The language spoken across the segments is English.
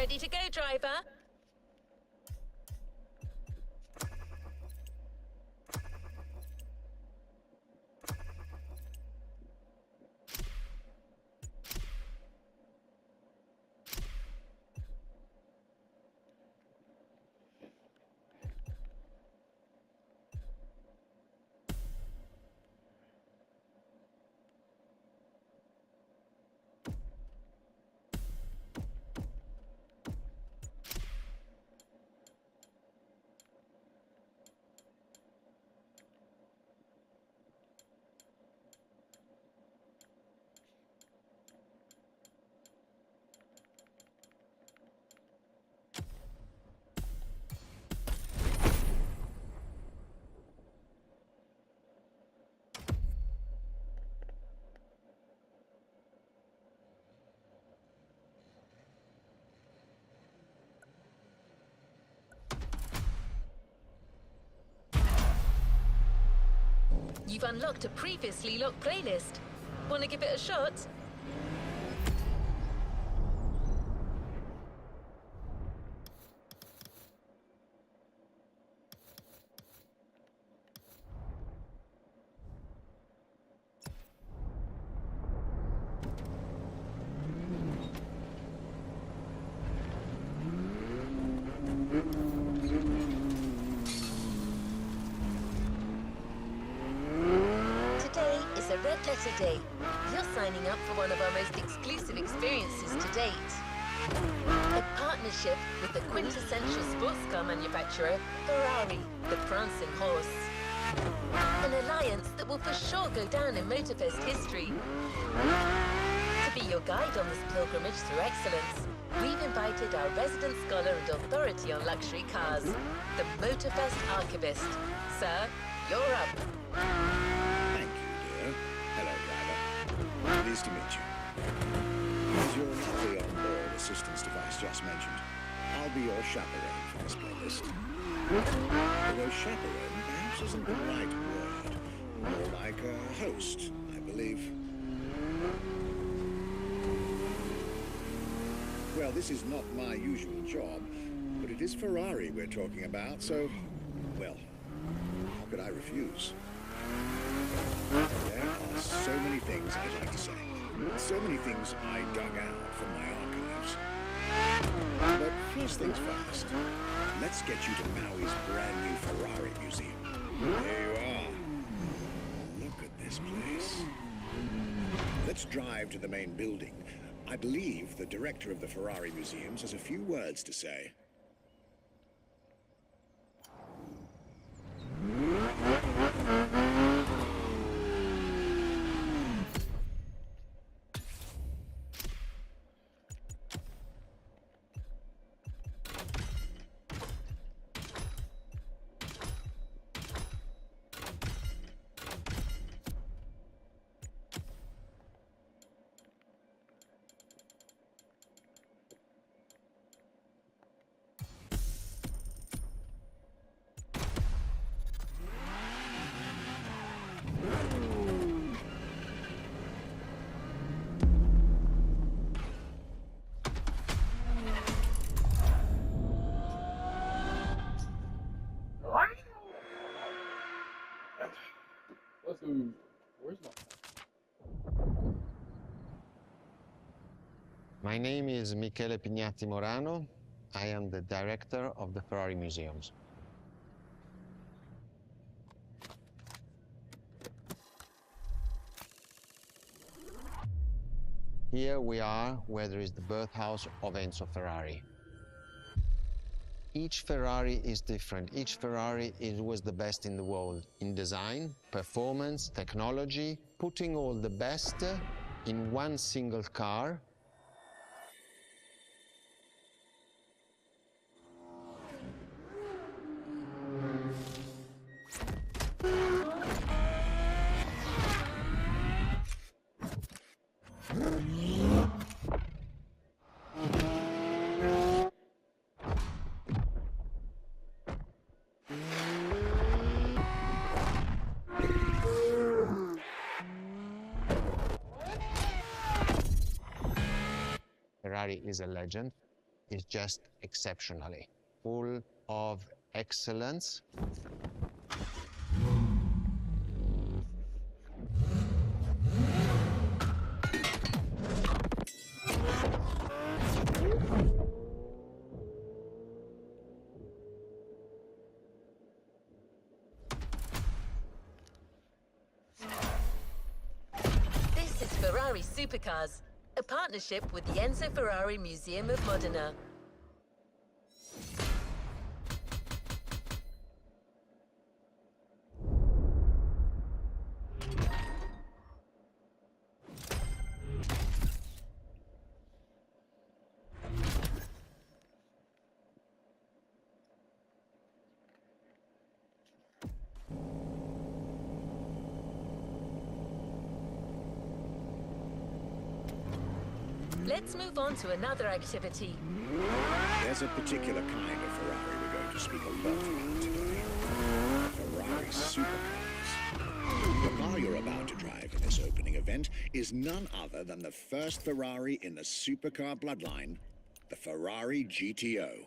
Ready to go, driver? You've unlocked a previously locked playlist. Want to give it a shot? A red letter day. You're signing up for one of our most exclusive experiences to date. A partnership with the quintessential sports car manufacturer, Ferrari, the prancing horse. An alliance that will for sure go down in Motorfest history. To be your guide on this pilgrimage through excellence, we've invited our resident scholar and authority on luxury cars, the Motorfest archivist. Sir, you're up. Pleased to meet you. As you're not the on-board assistance device just mentioned, I'll be your chaperone for this playlist. Although chaperone perhaps isn't the right word. More like a host, I believe. Well, this is not my usual job, but it is Ferrari we're talking about, so, well, how could I refuse? There are so many things I'd like to say. So many things I dug out from my archives. But first things first, let's get you to Maui's brand new Ferrari museum. There you are. Look at this place. Let's drive to the main building. I believe the director of the Ferrari museums has a few words to say. My name is Michele Pignatti Morano. I am the director of the Ferrari Museums. Here we are where there is the birthhouse of Enzo Ferrari. Each Ferrari is different. Each Ferrari was the best in the world in design, performance, technology, putting all the best in one single car. Ferrari is a legend. is just exceptionally full of excellence. This is Ferrari Supercars, a partnership with the Enzo Ferrari Museum of Modena. Let's move on to another activity. There's a particular kind of Ferrari we're going to speak a lot about today. Ferrari Supercars. The car you're about to drive in this opening event is none other than the first Ferrari in the supercar bloodline, the Ferrari GTO.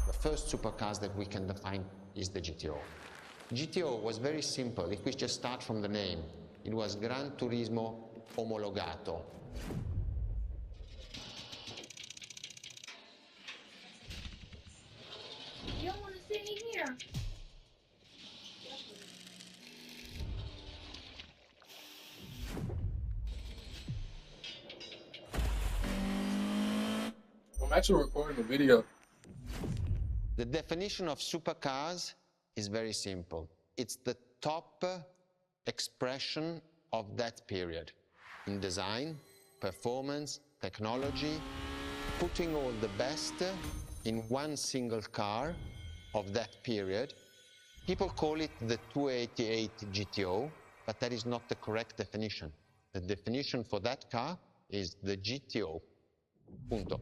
The first supercars that we can define is the GTO. GTO was very simple. If we just start from the name, it was Gran Turismo Omologato. You don't want to sit in here. I'm actually recording a video. The definition of supercars is very simple. It's the top expression of that period in design, performance, technology, putting all the best in one single car of that period. People call it the 288 GTO, but that is not the correct definition. The definition for that car is the GTO. Punto.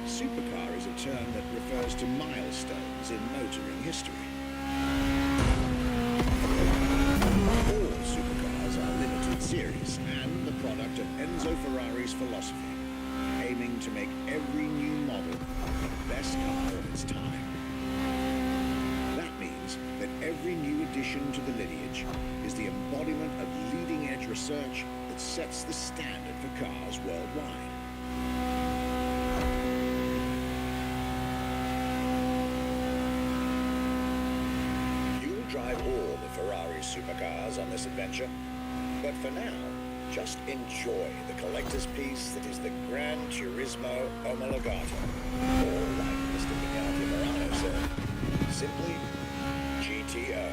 Supercar is a term that refers to milestones in motoring history. All supercars are limited series and the product of Enzo Ferrari's philosophy, aiming to make every new model the best car of its time. That means that every new addition to the lineage is the embodiment of leading-edge research that sets the standard for cars worldwide. Drive all the Ferrari supercars on this adventure, but for now, just enjoy the collector's piece that is the Gran Turismo Omologato, or like Mr. Vignati Morano said, simply GTO.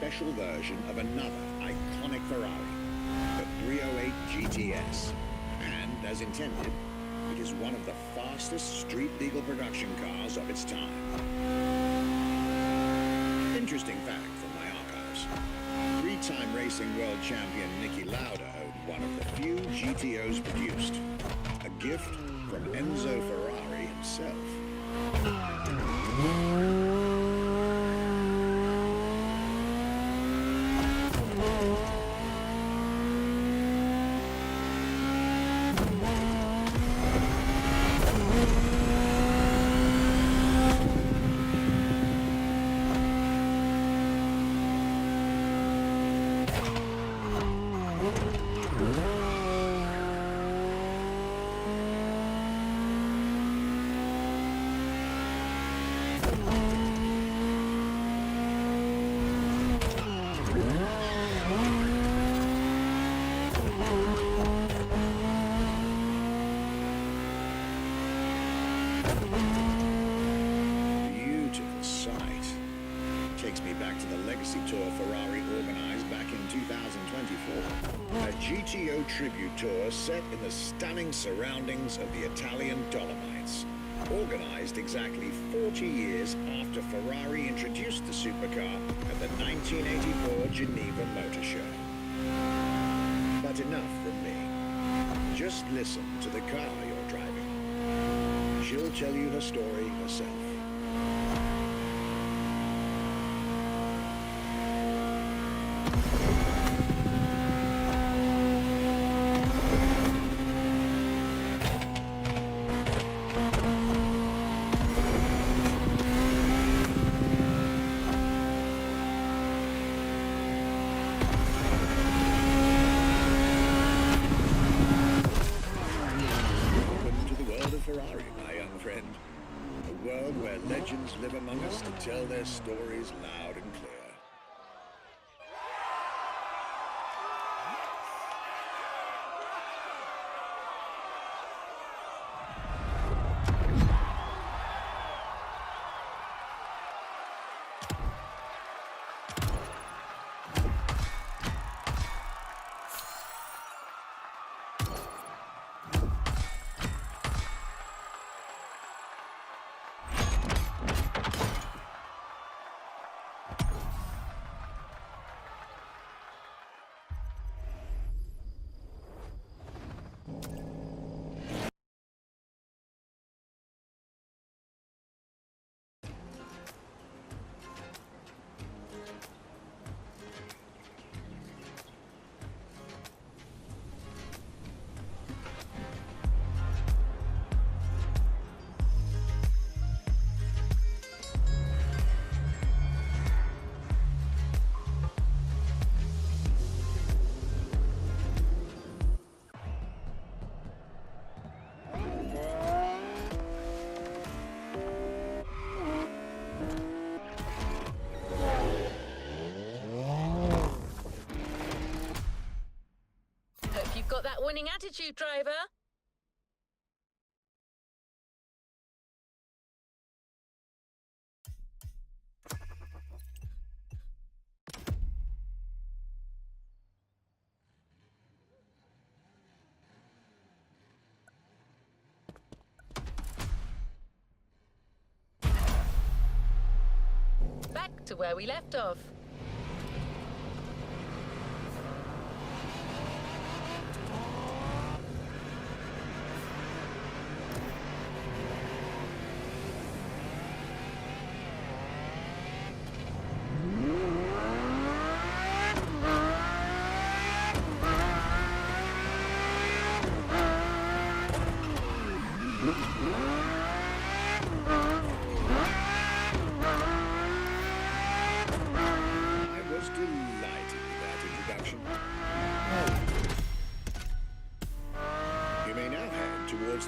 Special version of another iconic Ferrari, the 308 GTS, and as intended, it is one of the fastest street-legal production cars of its time. Interesting fact from my archives. Three-time racing world champion Niki Lauda owned one of the few GTOs produced, a gift from Enzo Ferrari himself. takes me back to the Legacy Tour Ferrari organized back in 2024. A GTO tribute tour set in the stunning surroundings of the Italian Dolomites. Organized exactly 40 years after Ferrari introduced the supercar at the 1984 Geneva Motor Show. But enough from me. Just listen to the car you're driving. She'll tell you her story herself. Ferrari, my young friend. A world where legends live among us to tell their stories loud and clear. Got that winning attitude, driver. Back to where we left off.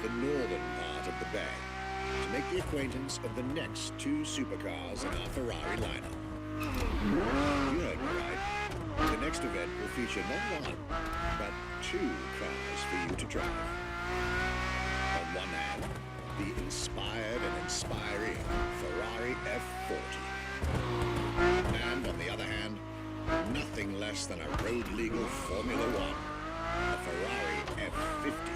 The northern part of the bay to make the acquaintance of the next two supercars in our Ferrari lineup. You heard me right. The next event will feature not one, but two cars for you to drive. On one hand, the inspired and inspiring Ferrari F40. And on the other hand, nothing less than a road-legal Formula One, the Ferrari F50.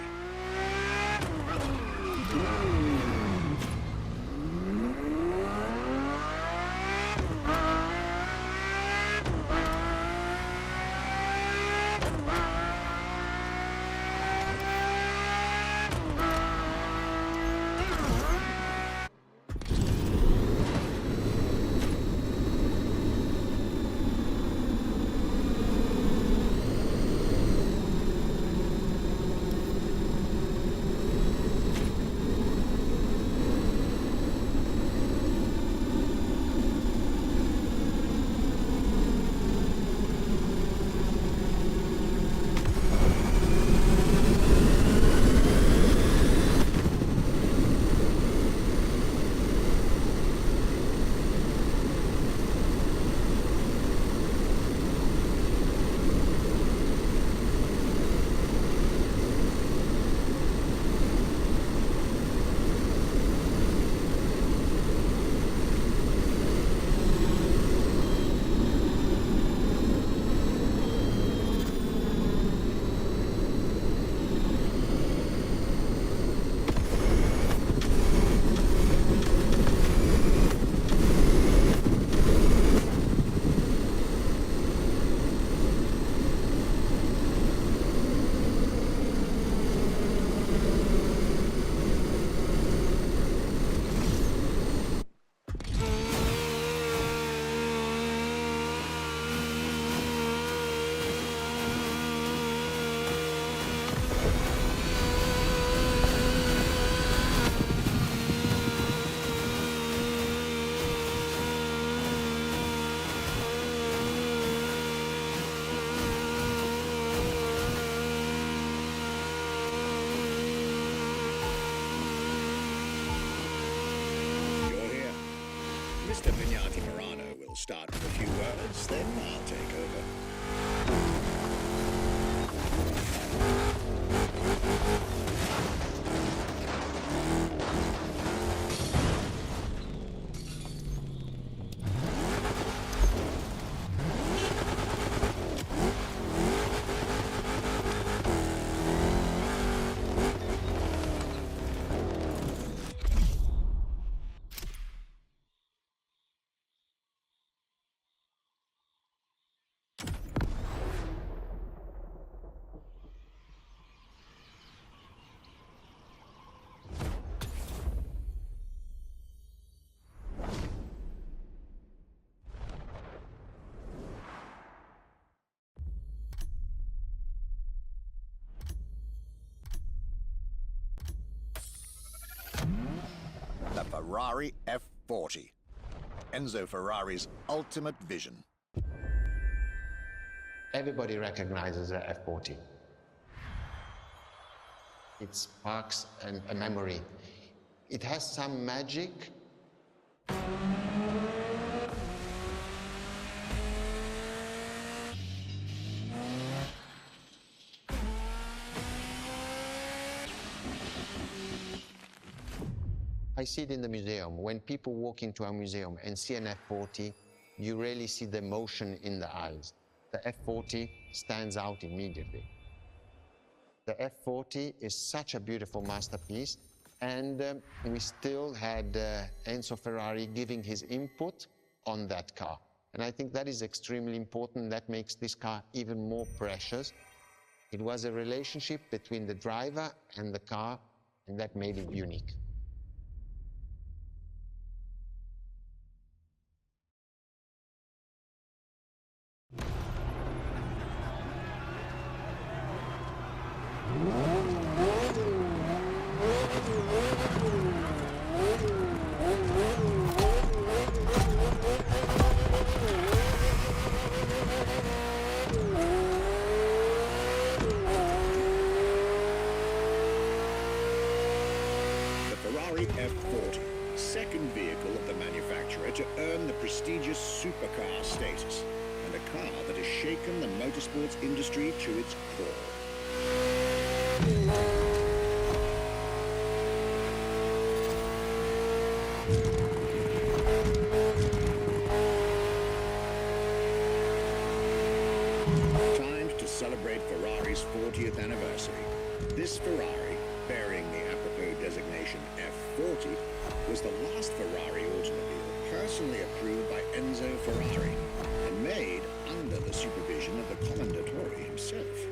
Mr. Vignati Morano will start with a few words, then I'll take over. The Ferrari F40. Enzo Ferrari's ultimate vision. Everybody recognizes the F40. It sparks a memory. It has some magic. I see it in the museum. When people walk into a museum and see an F40, you really see the emotion in the eyes. The F40 stands out immediately. The F40 is such a beautiful masterpiece, and we still had Enzo Ferrari giving his input on that car. And I think that is extremely important. That makes this car even more precious. It was a relationship between the driver and the car, and that made it unique. F40, second vehicle of the manufacturer to earn the prestigious supercar status, and a car that has shaken the motorsports industry to its core. Time to celebrate Ferrari's 40th anniversary. This Ferrari, bearing the apropos designation F40, was the last Ferrari automobile personally approved by Enzo Ferrari and made under the supervision of the Commendatore himself.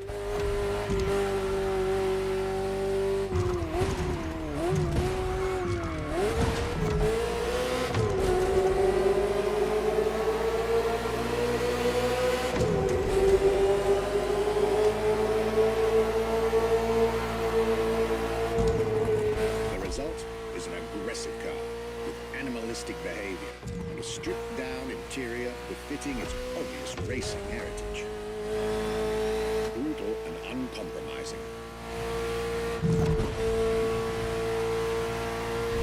Behavior and a stripped-down interior befitting its obvious racing heritage. Brutal and uncompromising.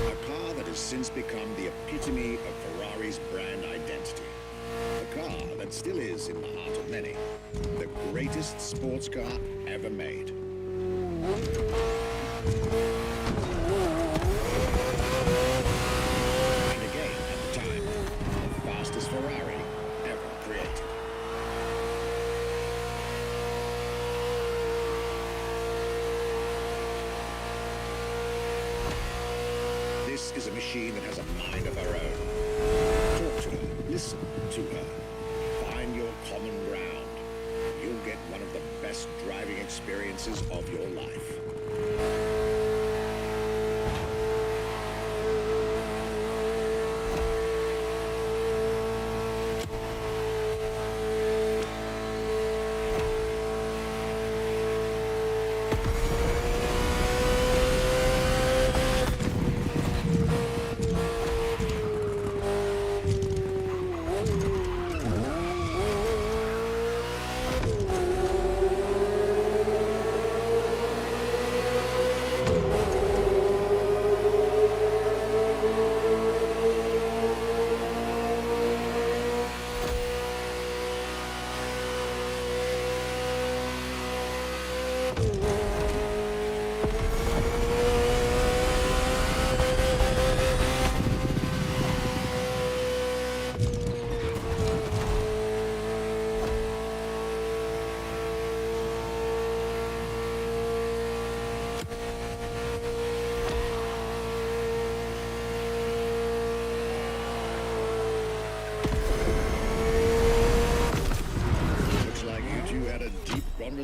A car that has since become the epitome of Ferrari's brand identity. A car that still is, in the heart of many, the greatest sports car ever made. Ferrari ever created. This is a machine that has a mind of her own. Talk to her, listen to her, find your common ground. You'll get one of the best driving experiences of your life.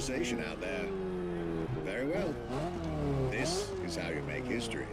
sensation out there. Very well. This is how you make history.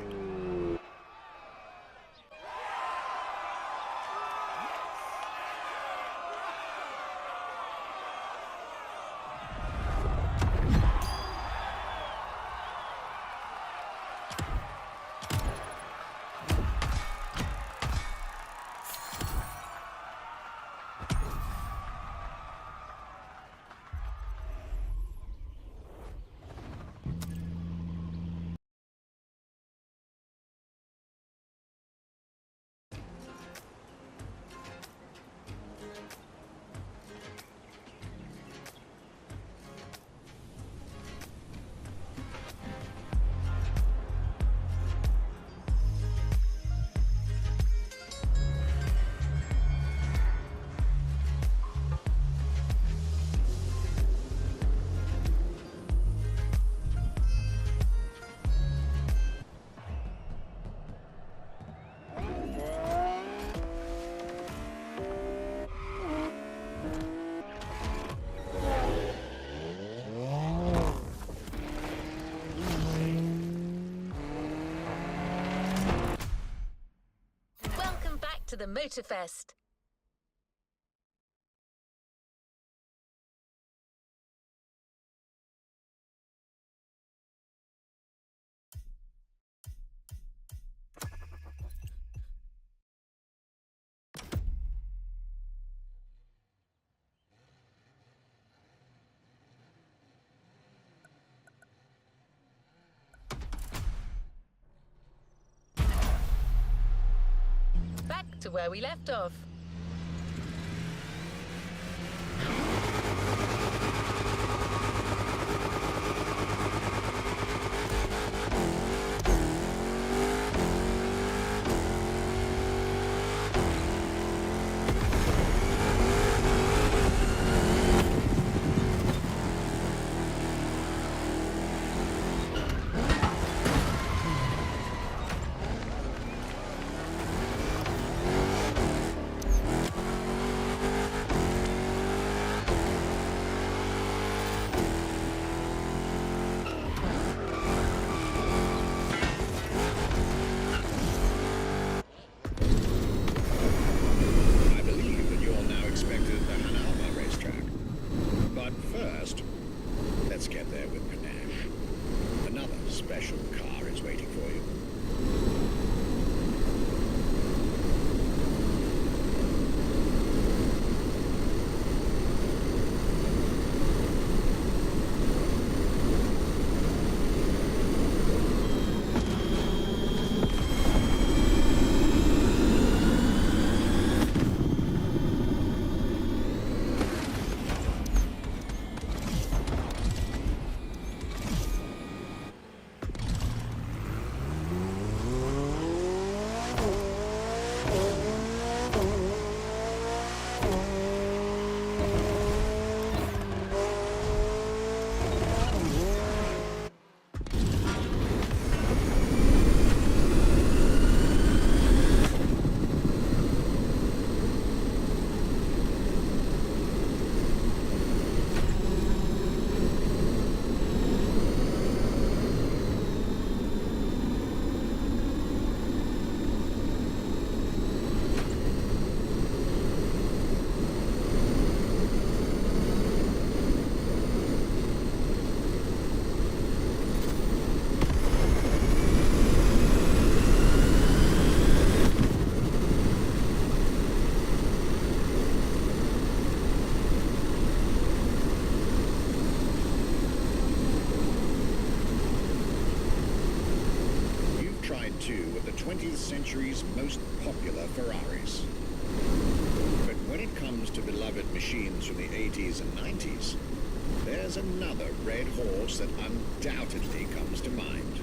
Welcome back to the Motorfest. Back to where we left off. I believe that you're now expected at the Hanauma racetrack. But first, let's get there with panache. Another special car is waiting for you. Two of the 20th century's most popular Ferraris. But when it comes to beloved machines from the 80s and 90s, there's another red horse that undoubtedly comes to mind.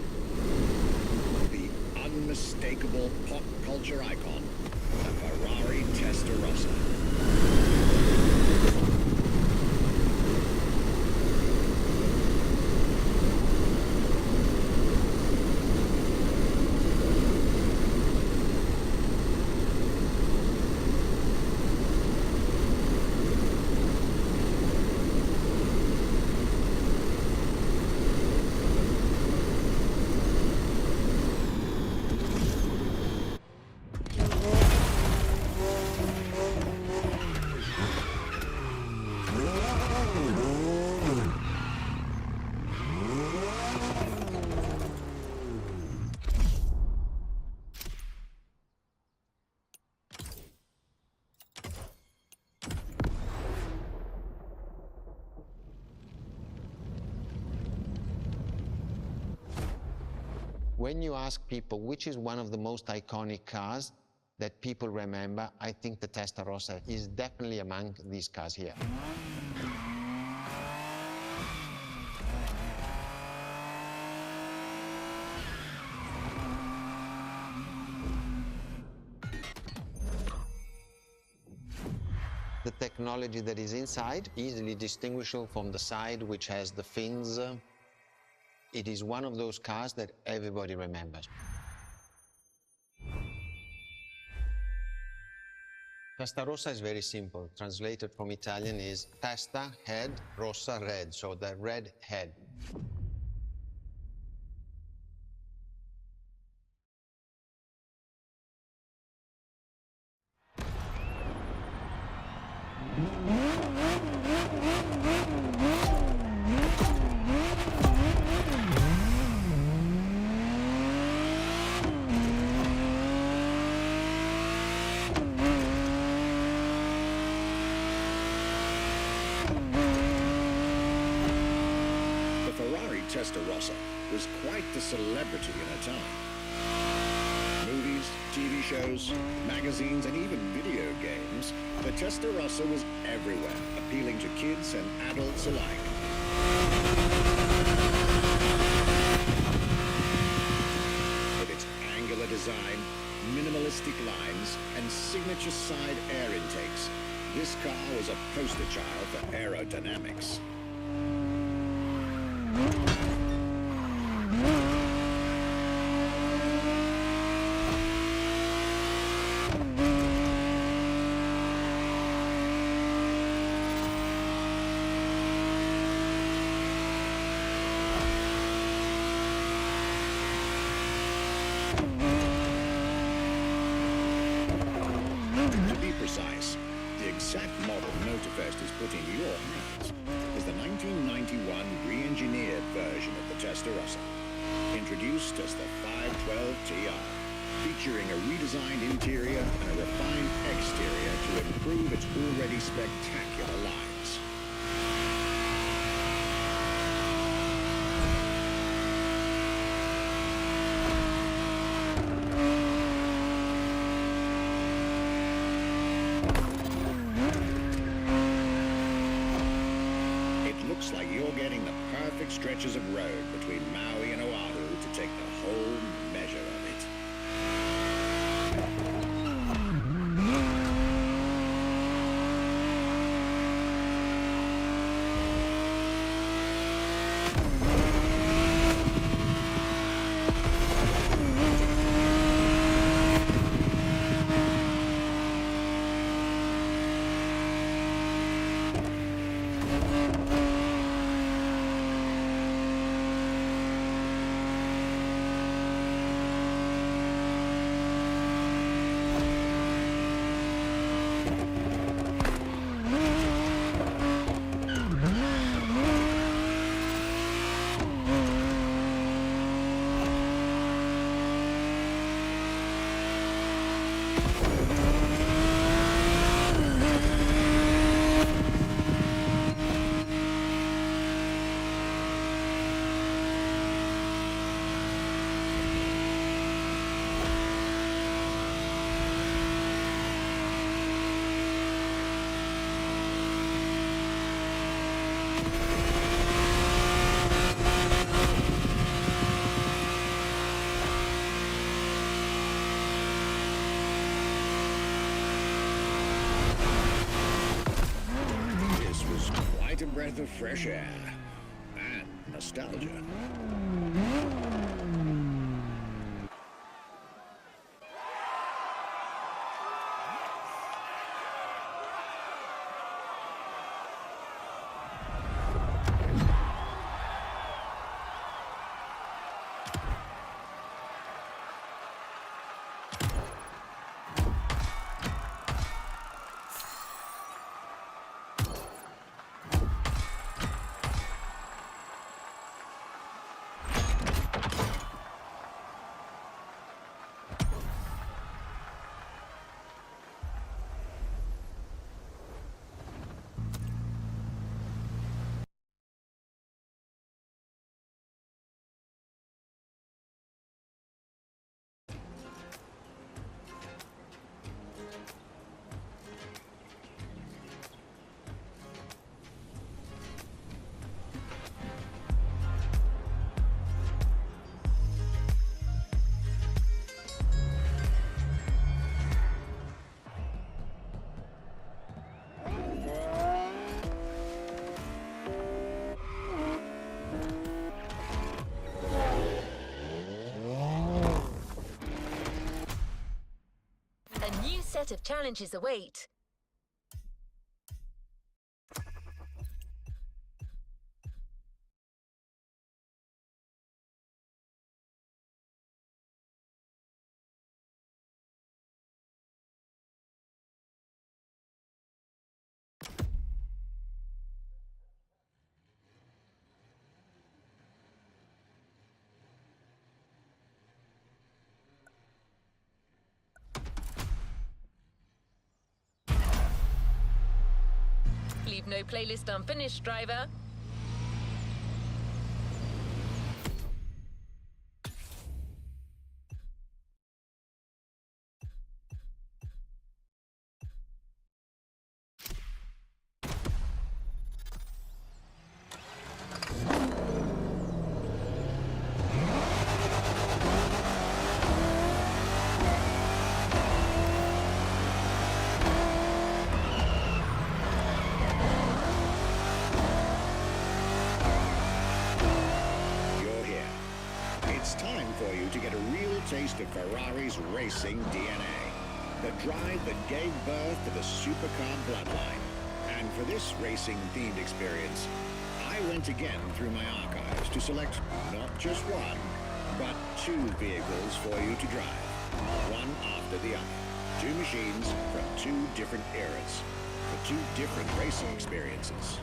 The unmistakable pop culture icon, the Ferrari Testarossa. When you ask people which is one of the most iconic cars that people remember, I think the Testarossa is definitely among these cars here. The technology that is inside, easily distinguishable from the side which has the fins. It is one of those cars that everybody remembers. Testarossa is very simple. Translated from Italian is testa, head, rossa, red, so the red head. The Ferrari Testarossa was quite the celebrity in her time. Movies, TV shows, magazines, and even video games, the Testarossa was everywhere, appealing to kids and adults alike. With its angular design, minimalistic lines, and signature side air intakes, this car was a poster child for aerodynamics. To be precise, the exact model Motorfest is putting in your hands is the 1991 re-engineered version of the Testarossa, introduced as the 512 TR, featuring a redesigned interior and a refined exterior to improve its already spectacular lines. Looks like you're getting the perfect stretches of road between Maui and Oahu to take the whole measure of it. Quite a breath of fresh air and nostalgia. set of challenges await. Leave no playlist unfinished, driver. It's time for you to get a real taste of Ferrari's racing DNA. The drive that gave birth to the supercar bloodline. And for this racing-themed experience, I went again through my archives to select not just one, but two vehicles for you to drive, one after the other. Two machines from two different eras, for two different racing experiences.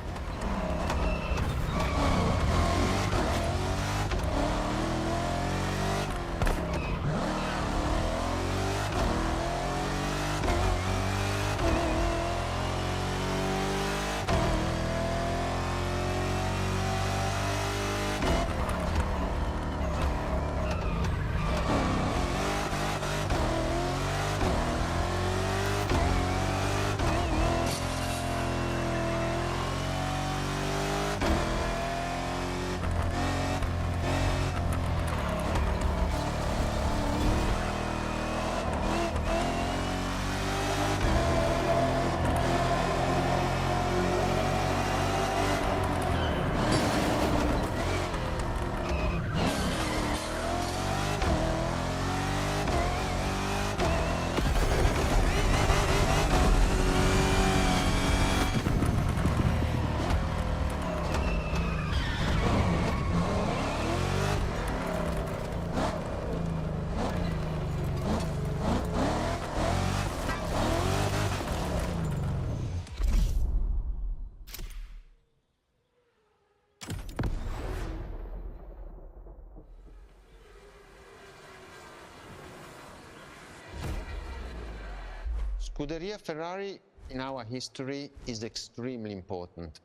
Scuderia Ferrari in our history is extremely important.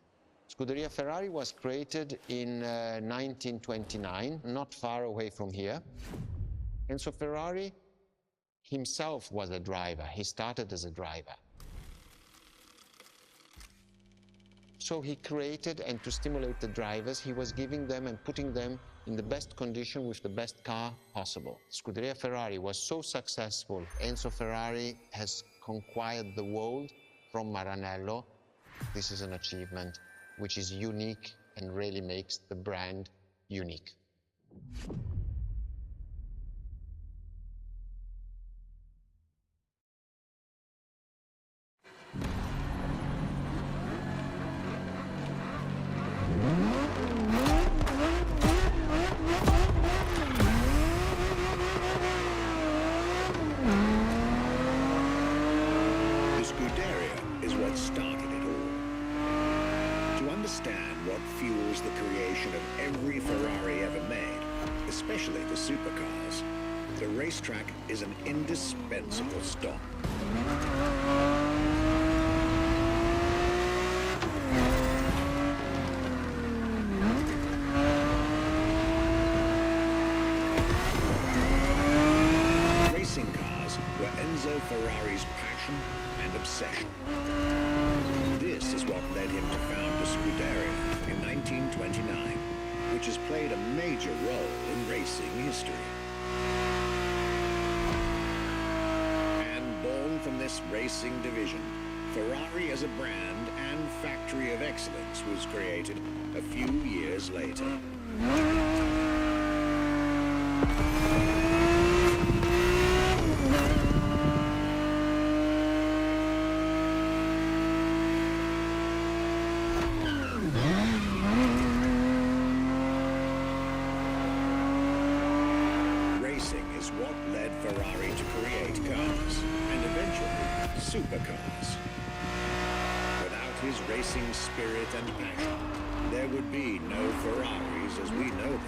Scuderia Ferrari was created in 1929, not far away from here. Enzo Ferrari himself was a driver. He started as a driver. So he created, and to stimulate the drivers, he was giving them and putting them in the best condition with the best car possible. Scuderia Ferrari was so successful. Enzo Ferrari has conquered the world from Maranello. This is an achievement which is unique and really makes the brand unique. Fuels the creation of every Ferrari ever made, especially the supercars. The racetrack is an indispensable stop. Racing cars were Enzo Ferrari's passion and obsession. This is what led him to found the Scuderia in 1929, which has played a major role in racing history. And born from this racing division, Ferrari as a brand and factory of excellence was created a few years later. what led Ferrari to create cars, and eventually, supercars. Without his racing spirit and passion, there would be no Ferraris as we know them.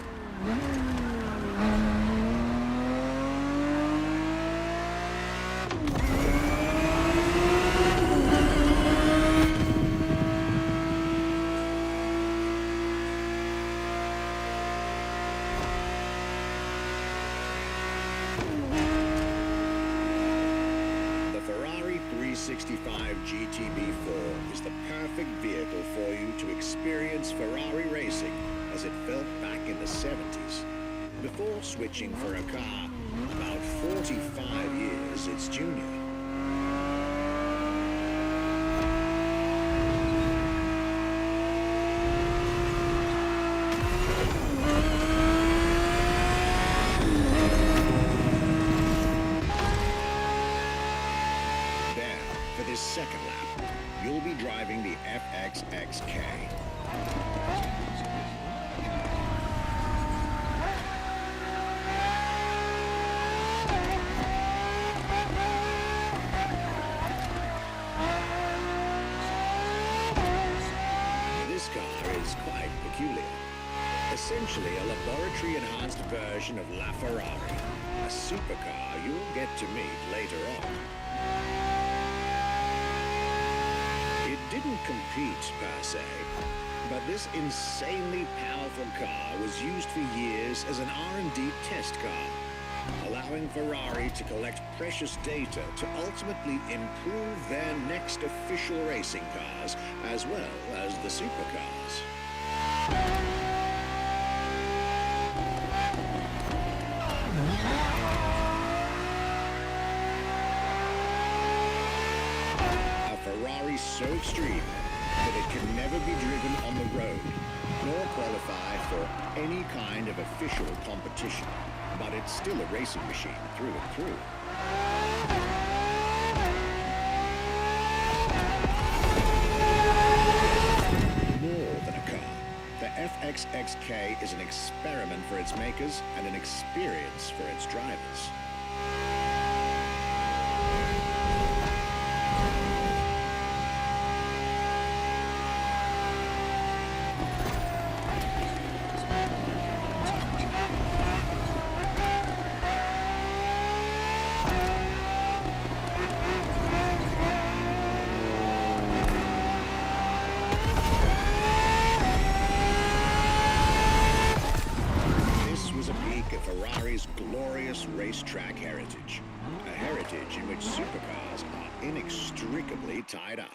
The Ferrari 365 GTB4 is the perfect vehicle for you to experience Ferrari racing as it felt back in the 70s. Before switching for a car about 45 years its junior. There, for this second lap, you'll be driving the FXXK. This car is quite peculiar. Essentially a laboratory-enhanced version of LaFerrari, a supercar you'll get to meet later on. It didn't compete per se, but this insanely powerful car was used for years as an R&D test car, allowing Ferrari to collect precious data to ultimately improve their next official racing cars as well as the supercars. A Ferrari so extreme that it can never be driven on the road, nor qualify for any kind of official competition. But it's still a racing machine through and through. More than a car, the FXXK is an experiment for its makers and an experience for its drivers. Ferrari's glorious racetrack heritage. A heritage in which supercars are inextricably tied up.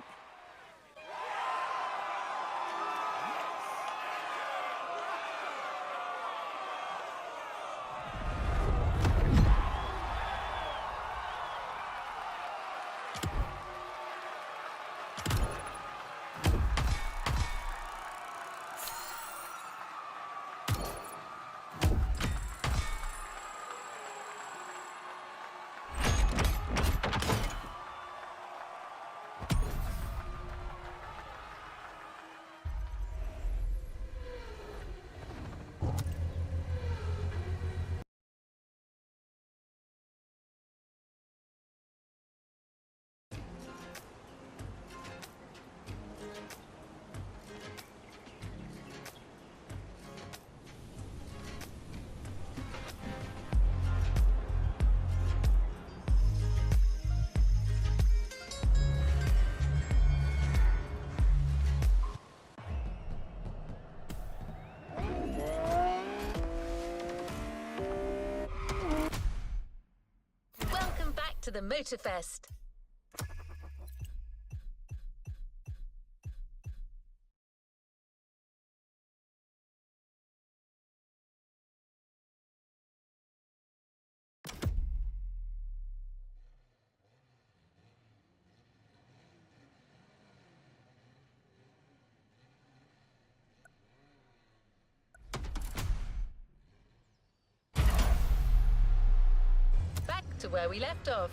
To the Motorfest. Back to where we left off.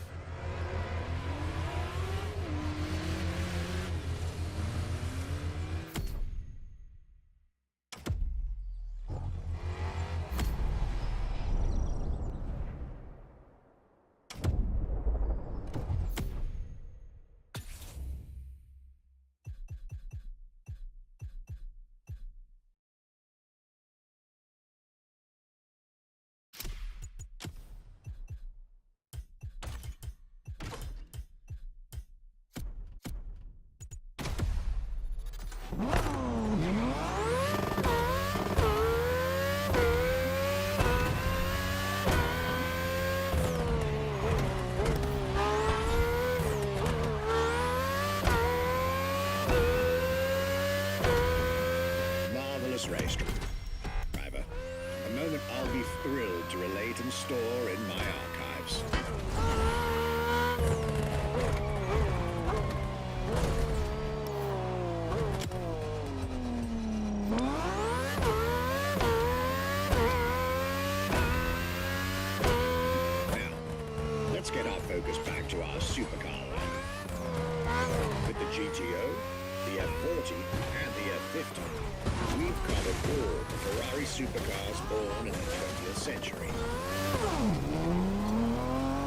famous race driver. A moment I'll be thrilled to relate and store in my archives. Now, let's get our focus back to our supercar lineup. With the GTO, the F40 and the F50, we've covered all the Ferrari supercars born in the 20th century.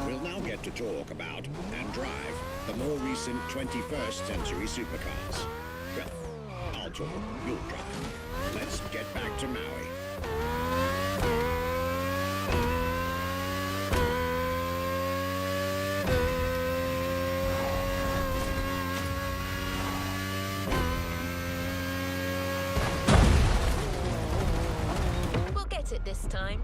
We'll now get to talk about and drive the more recent 21st century supercars. Well, I'll talk, you'll drive. Let's get back to Maui. We'll get it this time.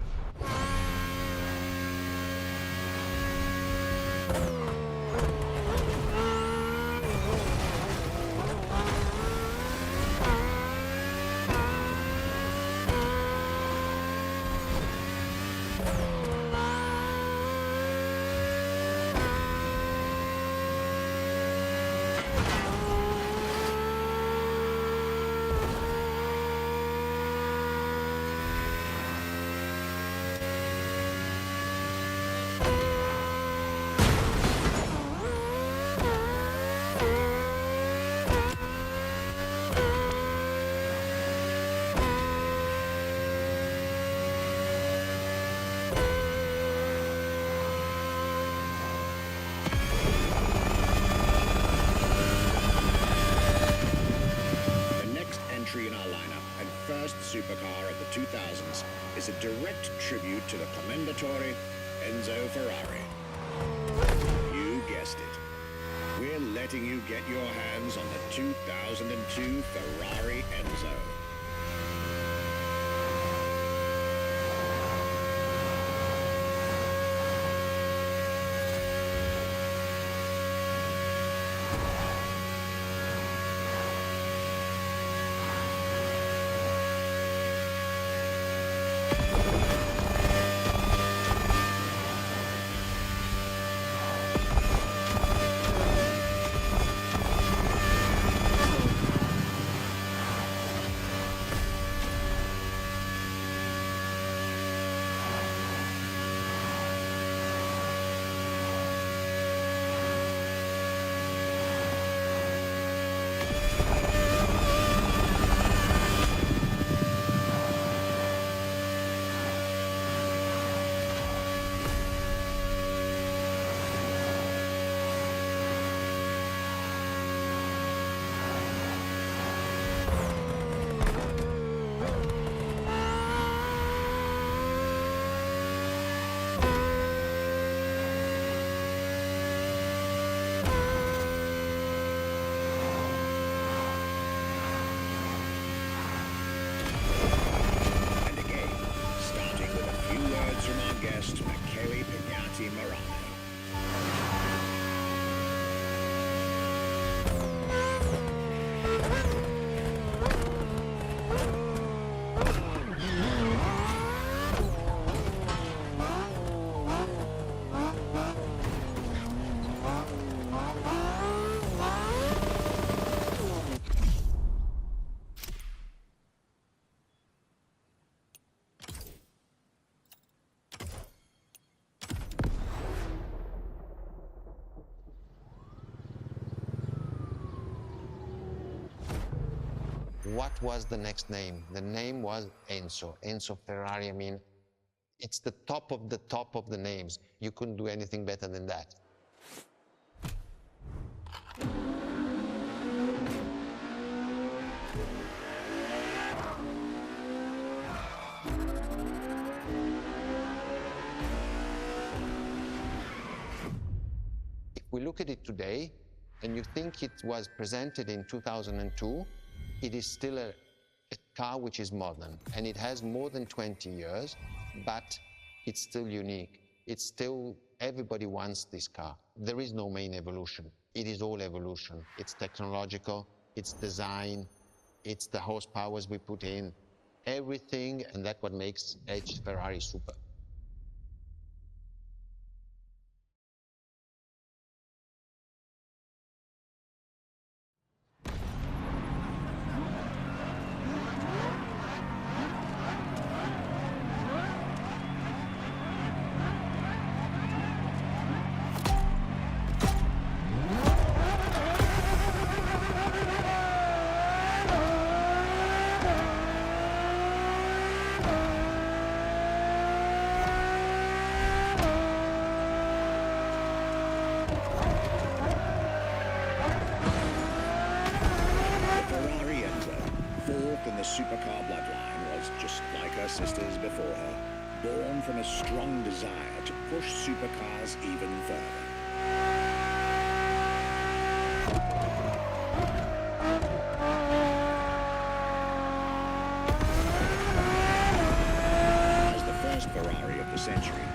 In our lineup and first supercar of the 2000s is a direct tribute to the commendatore Enzo Ferrari. You guessed it. We're letting you get your hands on the 2002 Ferrari Enzo. What was the next name? The name was Enzo. Enzo Ferrari, I mean, it's the top of the names. You couldn't do anything better than that. If we look at it today, and you think it was presented in 2002, it is still a car which is modern, and it has more than 20 years, but it's still unique. It's still, everybody wants this car. There is no main evolution. It is all evolution. It's technological, it's design, it's the horsepowers we put in. everything, and that's what makes each Ferrari super. The supercar bloodline was just like her sisters before her, born from a strong desire to push supercars even further. As the first Ferrari of the century,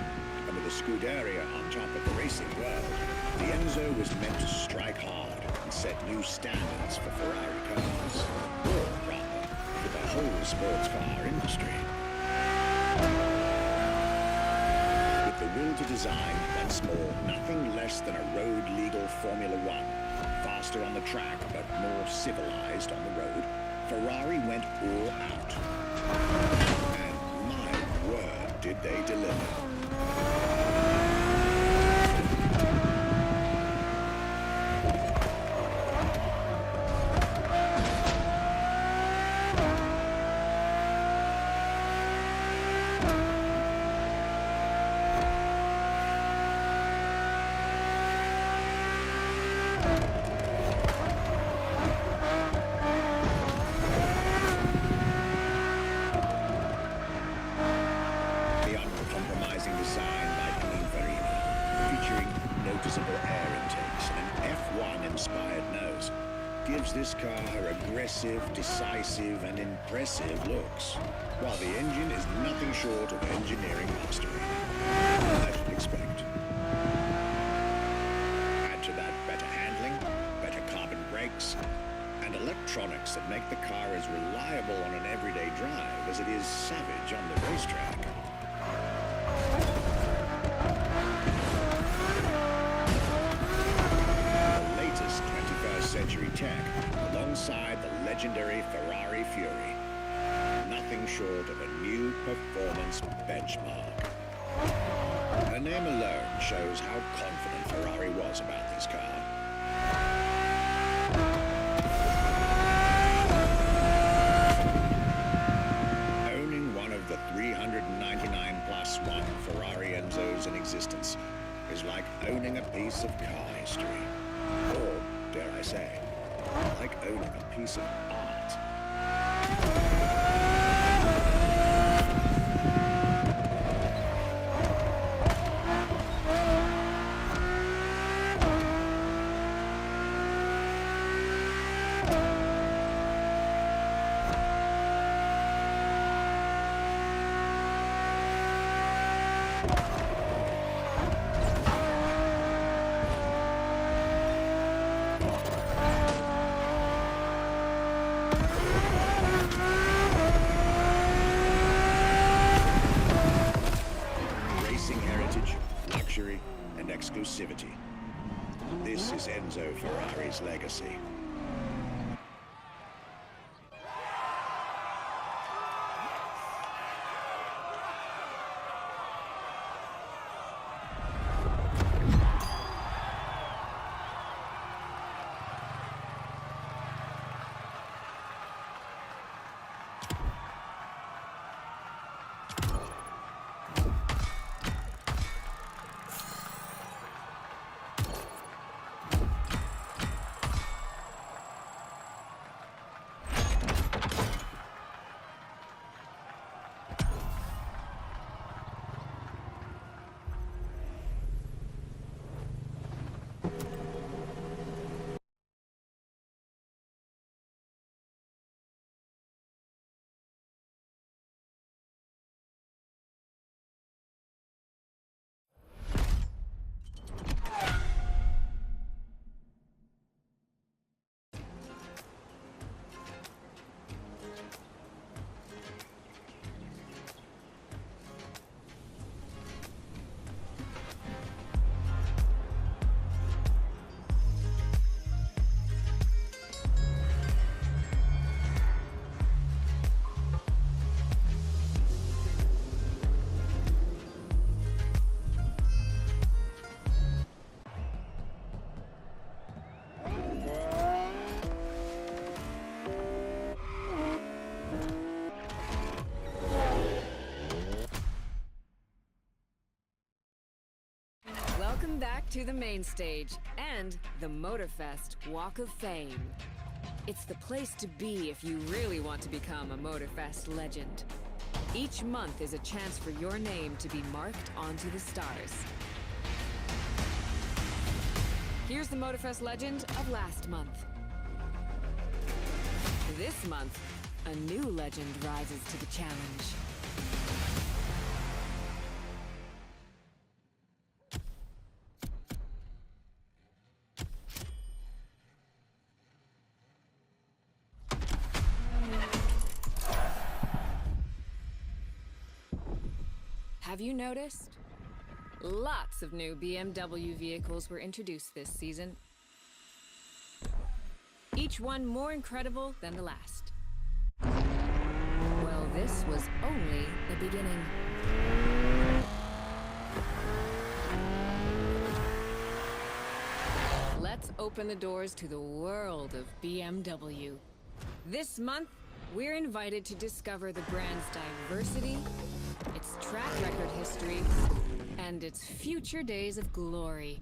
and with a Scuderia on top of the racing world, the Enzo was meant to strike hard and set new standards for Ferrari cars, or rather, for the whole sports car industry. With the will to design, once more, nothing less than a road-legal Formula One, faster on the track but more civilized on the road, Ferrari went all out. And my word, did they deliver. Gives this car her aggressive, decisive, and impressive looks, while the engine is nothing short of engineering mastery, as you'd expect. Add to that better handling, better carbon brakes, and electronics that make the car as reliable on an everyday drive as it is savage on the racetrack. Century tech, alongside the legendary Ferrari Fury. Nothing short of a new performance benchmark. Her name alone shows how confident Ferrari was about this car. Owning one of the 399 plus one Ferrari Enzos in existence is like owning a piece of car history. Or, dare I say, like owning a piece of art. And exclusivity. This is Enzo Ferrari's legacy. back to the main stage and the Motorfest Walk of Fame. It's the place to be if you really want to become a Motorfest legend. Each month is a chance for your name to be marked onto the stars. Here's the Motorfest legend of last month. This month, a new legend rises to the challenge. Have you noticed? Lots of new BMW vehicles were introduced this season. Each one more incredible than the last. Well, this was only the beginning. Let's open the doors to the world of BMW. This month, we're invited to discover the brand's diversity, its track record history, and its future days of glory.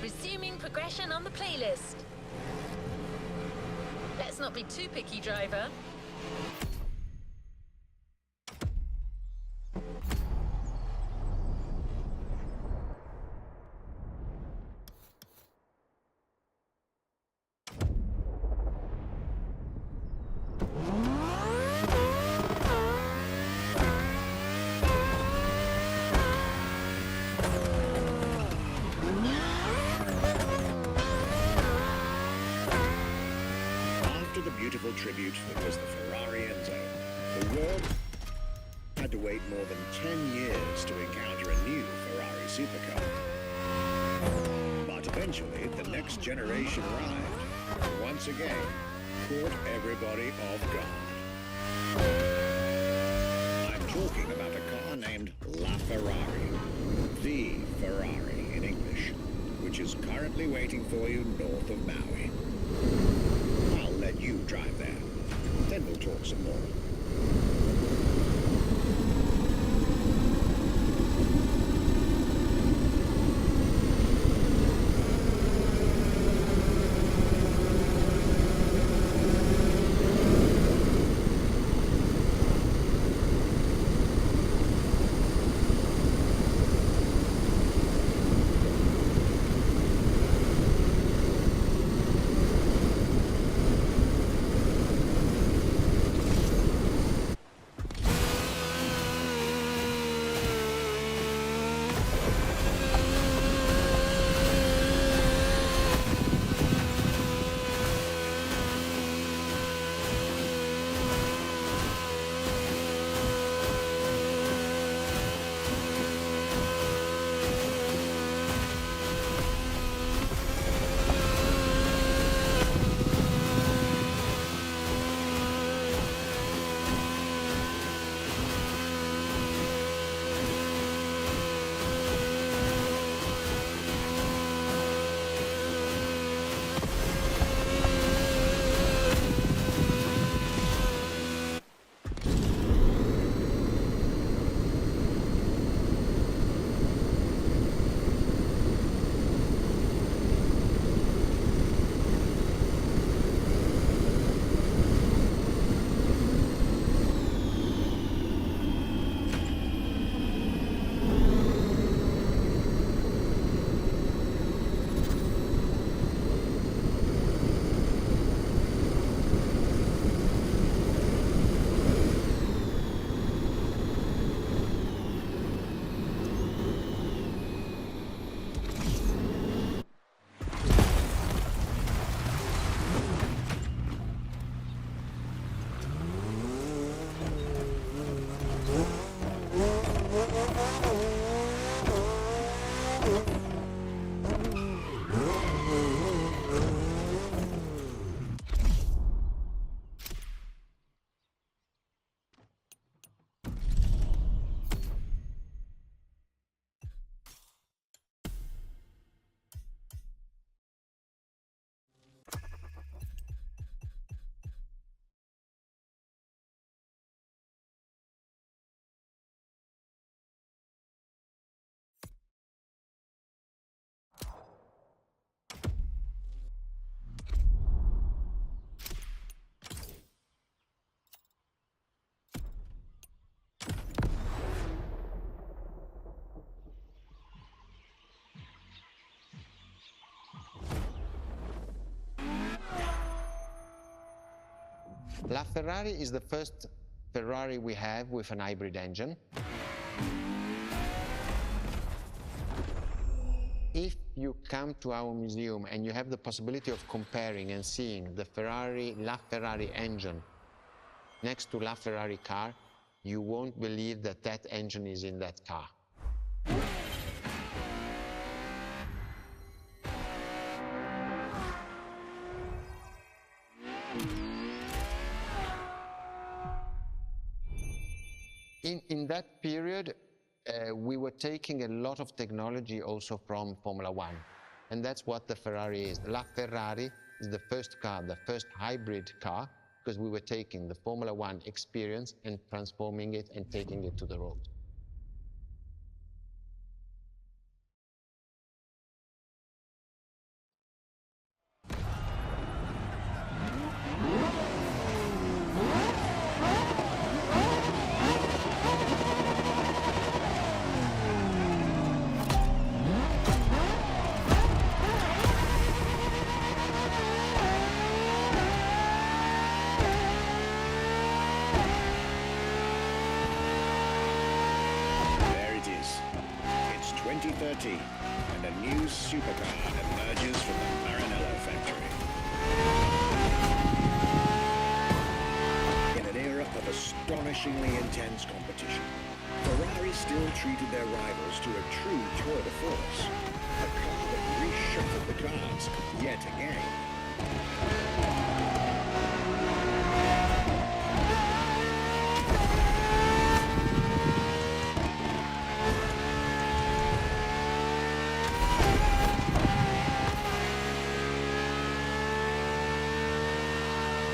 Resuming progression on the playlist. Let's not be too picky, driver. pursuit that was the Ferrari Enzo. The world had to wait more than 10 years to encounter a new Ferrari supercar. But eventually, the next generation arrived, and once again, caught everybody off guard. I'm talking about a car named La Ferrari, the Ferrari in English, which is currently waiting for you north of Maui. I'll let you drive there, then we'll talk some more. La Ferrari is the first Ferrari we have with an hybrid engine. If you come to our museum and you have the possibility of comparing and seeing the La Ferrari engine next to La Ferrari car, you won't believe that that engine is in that car. In that period, we were taking a lot of technology also from Formula One, and that's what the Ferrari is. La Ferrari is the first car, the first hybrid car, because we were taking the Formula One experience and transforming it and taking it to the road. There it is. It's 2013, and a new supercar emerges from the Maranello factory. astonishingly intense competition, Ferrari still treated their rivals to a true tour de force. A car that reshuffled the cards yet again.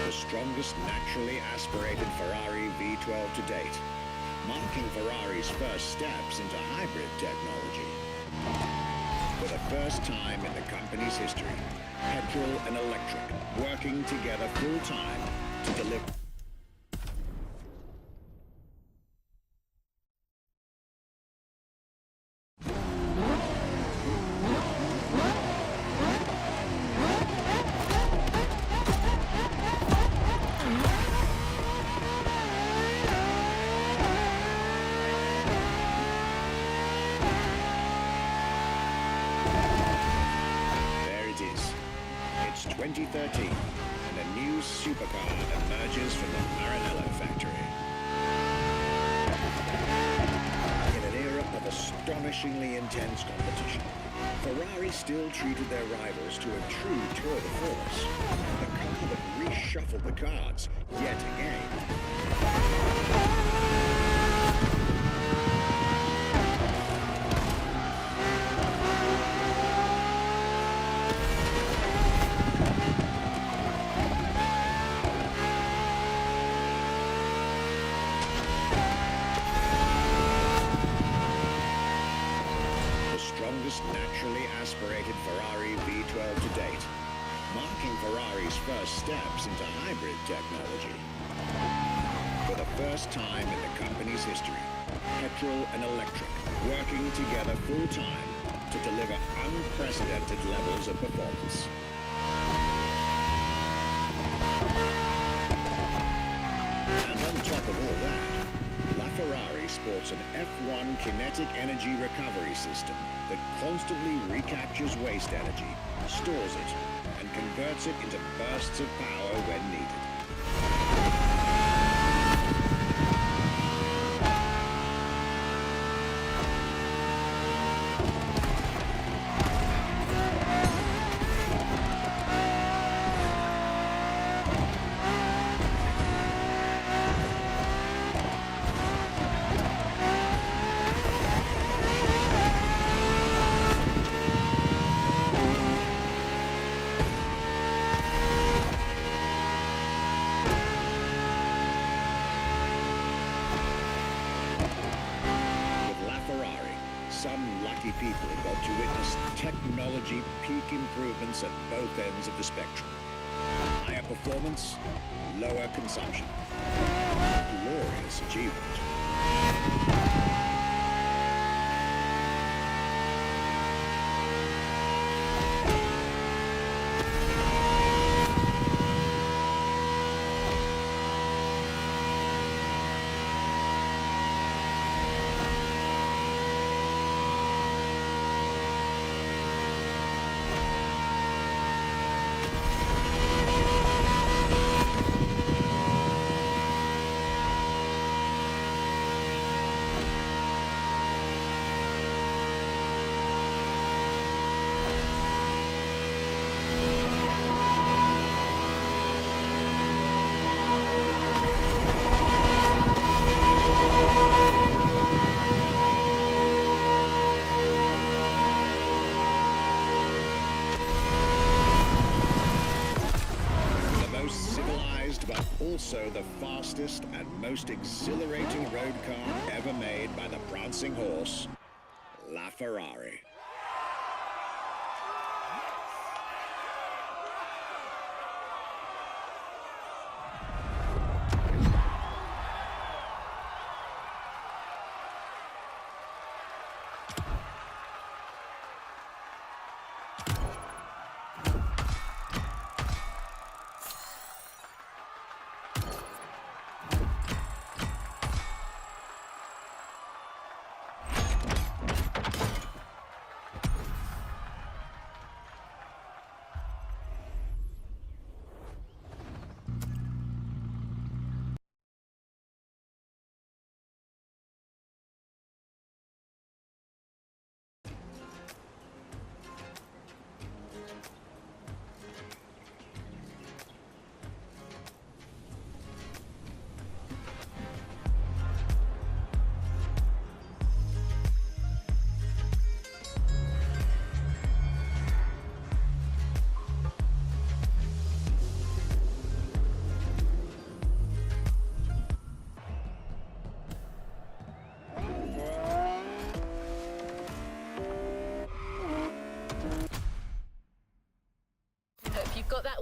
The strongest naturally aspirated Ferrari V12 to date, marking Ferrari's first steps into hybrid technology. For the first time in the company's history, petrol and electric working together full-time to deliver. There it is. It's 2013, and a new supercar emerges from the Maranello factory. In an era of astonishingly intense competition, Ferrari still treated their rivals to a true tour de force. A car that reshuffled the cards yet again. The strongest naturally aspirated Ferrari V12 to date, marking Ferrari's first steps into hybrid technology. For the first time in the company's history, petrol and electric working together full-time to deliver unprecedented levels of performance. And on top of all that, Ferrari sports an F1 kinetic energy recovery system that constantly recaptures waste energy, stores it, and converts it into bursts of power when needed. Some lucky people got to witness technology peak improvements at both ends of the spectrum. Higher performance, lower consumption. Glorious achievement. but also the fastest and most exhilarating road car ever made by the prancing horse, La Ferrari.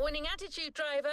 winning attitude, driver.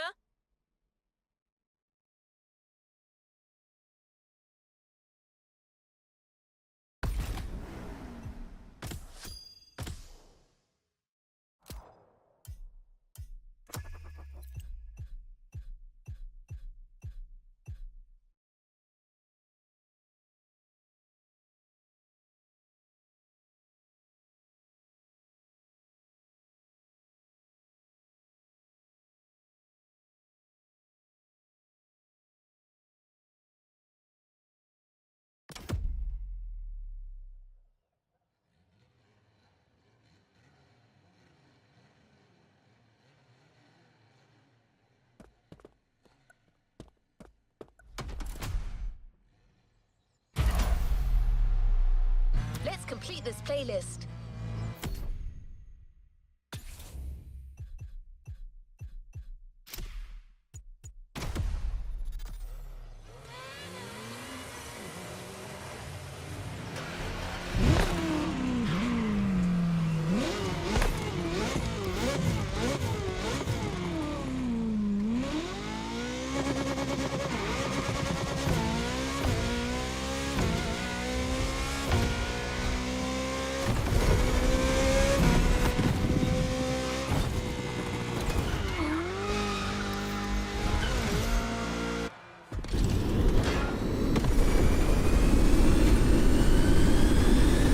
Let's complete this playlist.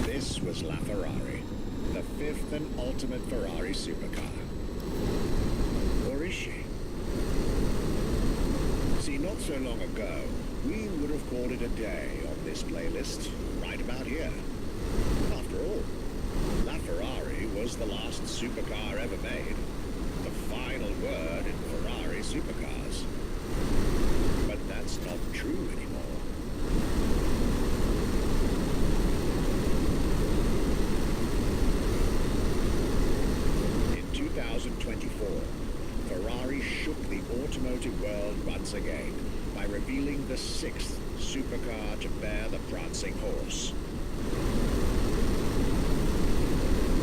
This was La Ferrari, the fifth and ultimate Ferrari supercar. Or is she? See, not so long ago, we would have called it a day on this playlist, right about here. After all, La Ferrari was the last supercar ever made. The final word in Ferrari supercars. But that's not true anymore. In 2024, Ferrari shook the automotive world once again by revealing the sixth supercar to bear the prancing horse.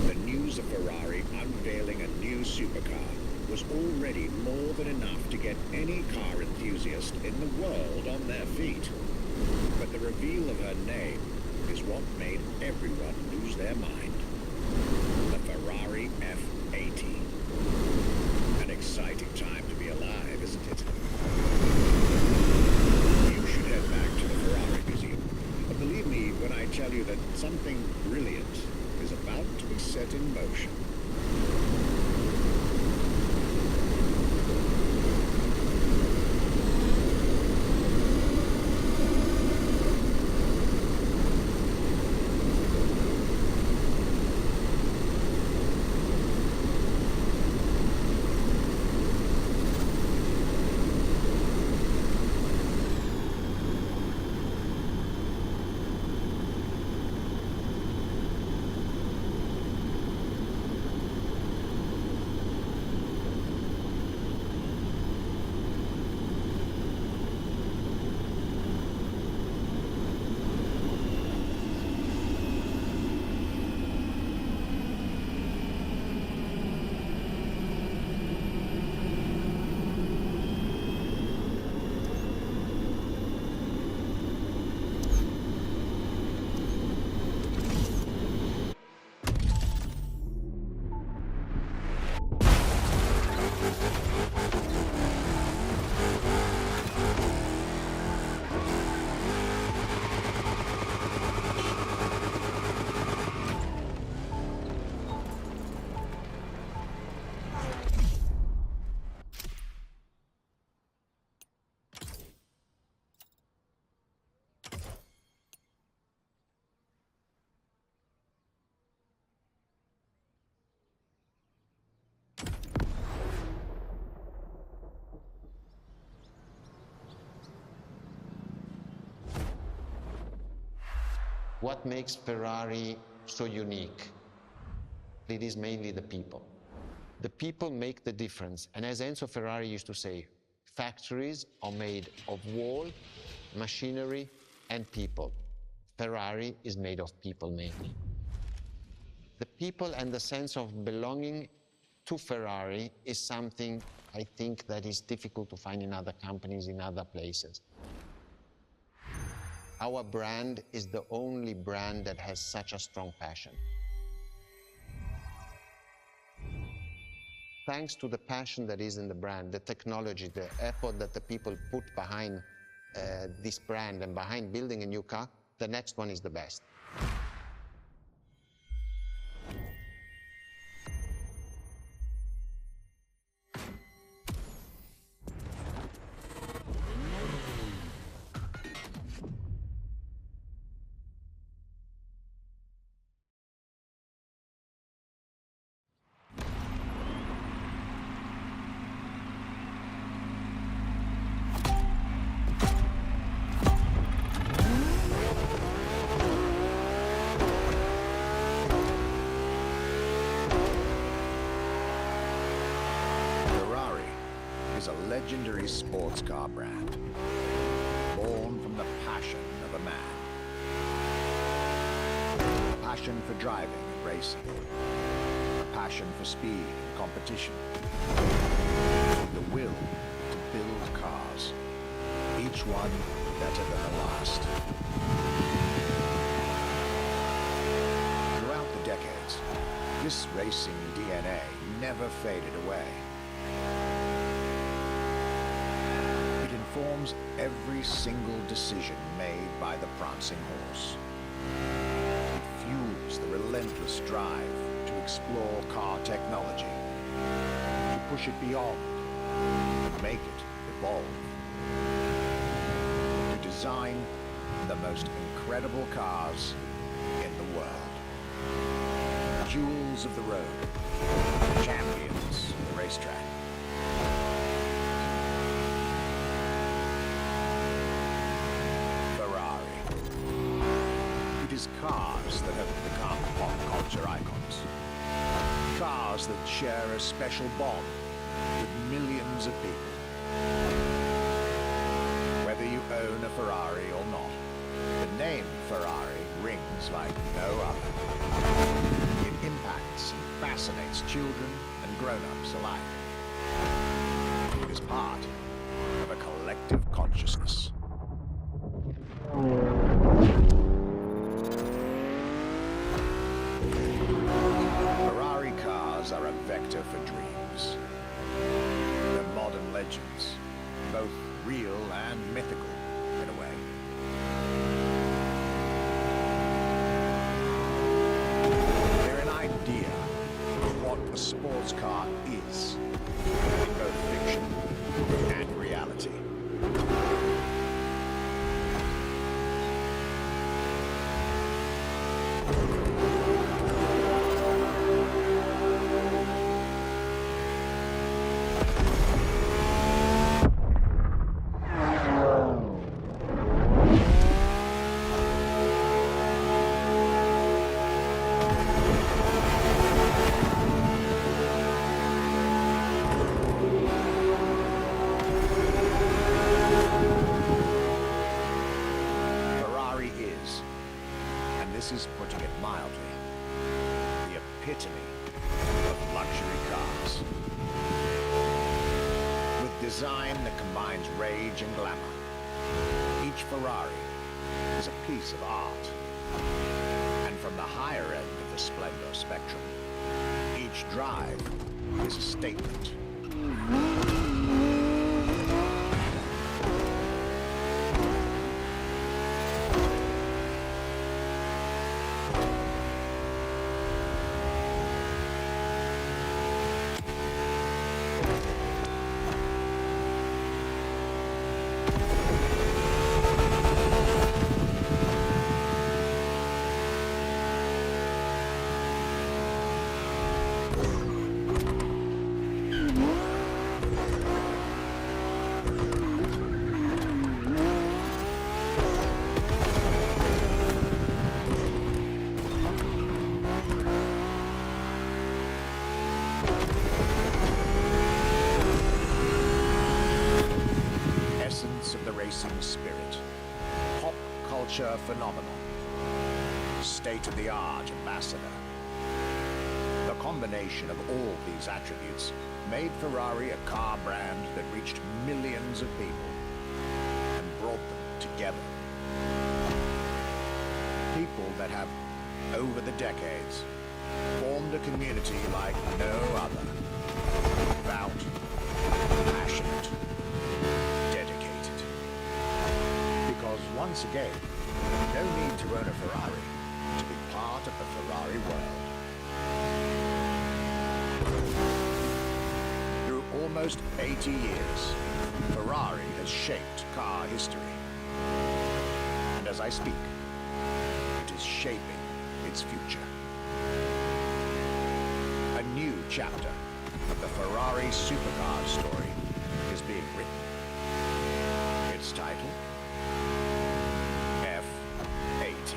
The news of Ferrari unveiling a new supercar was already more than enough to get any car enthusiast in the world on their feet. But the reveal of her name is what made everyone lose their mind. The Ferrari F80. An exciting time to be alive, isn't it? You should head back to the Ferrari Museum. But believe me when I tell you that something brilliant is about to be set in motion. What makes Ferrari so unique? It is mainly the people. The people make the difference. And as Enzo Ferrari used to say, factories are made of wall, machinery, and people. Ferrari is made of people mainly. The people and the sense of belonging to Ferrari is something I think that is difficult to find in other companies, in other places. Our brand is the only brand that has such a strong passion. Thanks to the passion that is in the brand, the technology, the effort that the people put behind this brand and behind building a new car, the next one is the best. Is a legendary sports car brand, born from the passion of a man. A passion for driving and racing. A passion for speed and competition. The will to build cars, each one better than the last. Throughout the decades, this racing DNA never faded away. Informs every single decision made by the prancing horse. It fuels the relentless drive to explore car technology, to push it beyond, to make it evolve, to design the most incredible cars in the world. Jewels of the road, champions of the racetrack. Cars that have become pop culture icons. Cars that share a special bond with millions of people. Whether you own a Ferrari or not, the name Ferrari rings like no other. It impacts and fascinates children and grown-ups alike. It is part of a collective consciousness. Are a vector for dreams. They're modern legends, both real and mythical in a way. They're an idea of what a sports car is, in both fiction and reality. This is, putting it mildly, the epitome of luxury cars. With design that combines rage and glamour, each Ferrari is a piece of art. And from the higher end of the splendor spectrum, each drive is a statement. Racing spirit, pop culture phenomenon, state-of-the-art ambassador, the combination of all these attributes made Ferrari a car brand that reached millions of people and brought them together. People that have, over the decades, formed a community like no other. Devout, passionate, dedicated. Because once again, no need to own a Ferrari to be part of the Ferrari world. Through almost 80 years, Ferrari has shaped car history. And as I speak, it is shaping its future. A new chapter of the Ferrari supercar story is being written. Its title? F80.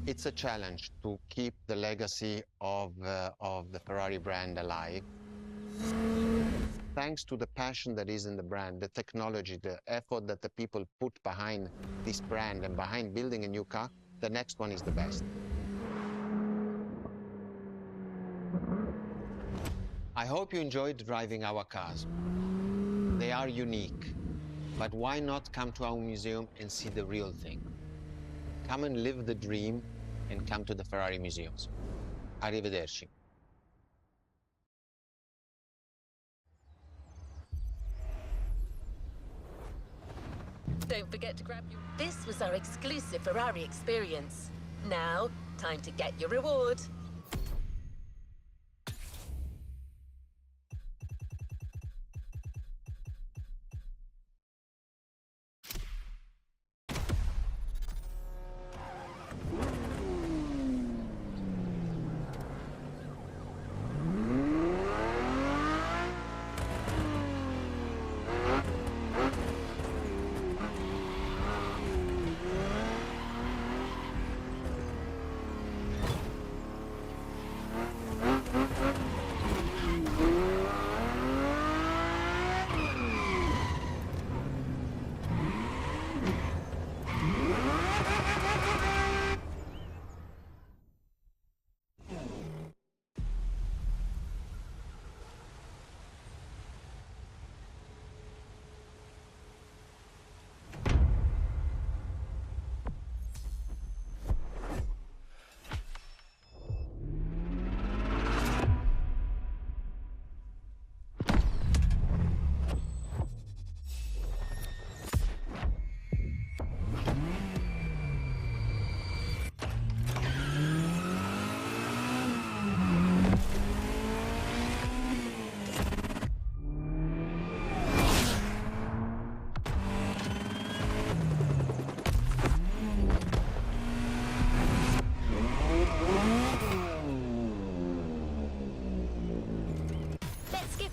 It's a challenge to keep the legacy of the Ferrari brand alive. Thanks to the passion that is in the brand, the technology, the effort that the people put behind this brand and behind building a new car, the next one is the best. I hope you enjoyed driving our cars. They are unique, but why not come to our museum and see the real thing? Come and live the dream and come to the Ferrari museums. Arrivederci. Don't forget to grab your... This was our exclusive Ferrari experience. Now, time to get your reward.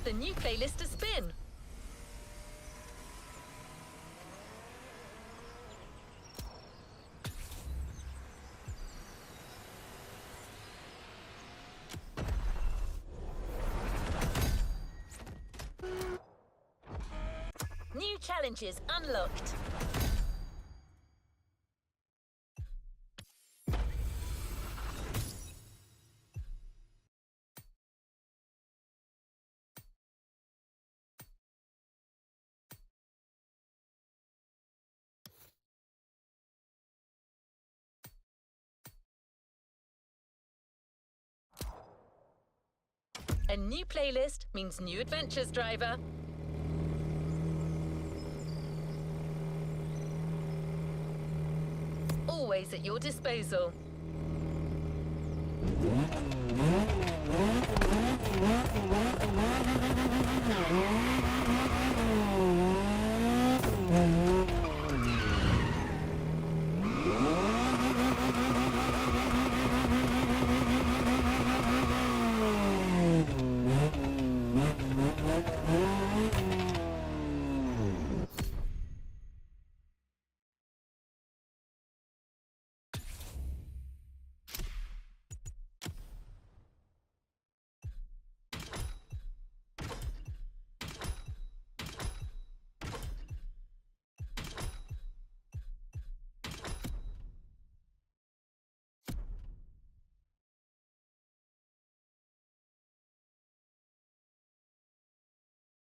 The new playlist a spin. New challenges unlocked. A new playlist means new adventures, driver. Always at your disposal.